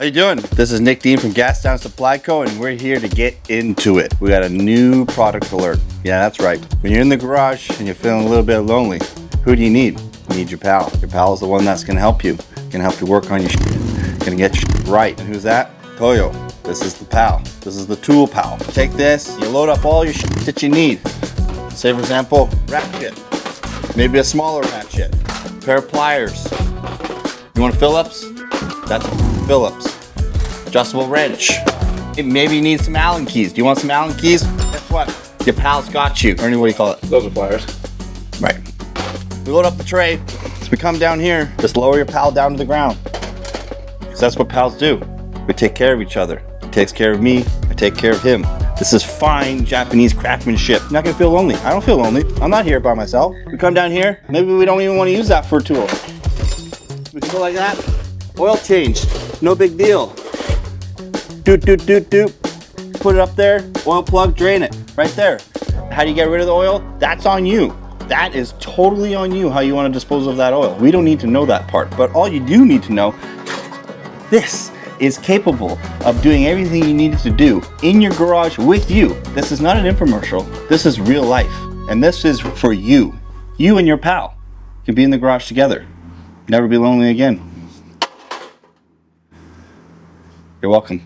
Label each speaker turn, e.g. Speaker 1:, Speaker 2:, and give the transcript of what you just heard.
Speaker 1: How you doing? This is Nick Dean from Gastown Supply Co, and we're here to get into it. We got a new product alert. Yeah, that's right. When you're in the garage and you're feeling a little bit lonely, who do you need? You need your pal. Your pal is the one that's gonna help you. Gonna help you work on your shit. Gonna get your shit right. And who's that? Toyo. This is the pal. This is the tool pal. Take this, you load up all your shit that you need. Say for example, ratchet. Maybe a smaller ratchet. A pair of pliers. You want a Phillips? That's a Phillips. Adjustable wrench. Maybe you need some Allen keys. Do you want some Allen keys? Guess what? Your pal's got you. Ernie, what do you call it?
Speaker 2: Those are pliers.
Speaker 1: Right. We load up the tray. As we come down here, just lower your pal down to the ground. Because that's what pals do. We take care of each other. He takes care of me. I take care of him. This is fine Japanese craftsmanship. You're not gonna feel lonely. I don't feel lonely. I'm not here by myself. We come down here. Maybe we don't even want to use that for a tool. We can go like that. Oil change. No big deal. Doot, doot, doot, doot. Put it up there. Oil plug, drain it. Right there. How do you get rid of the oil? That's on you. That is totally on you how you want to dispose of that oil. We don't need to know that part. But all you do need to know, this is capable of doing everything you need it to do in your garage with you. This is not an infomercial. This is real life. And this is for you. You and your pal can be in the garage together. Never be lonely again. You're welcome.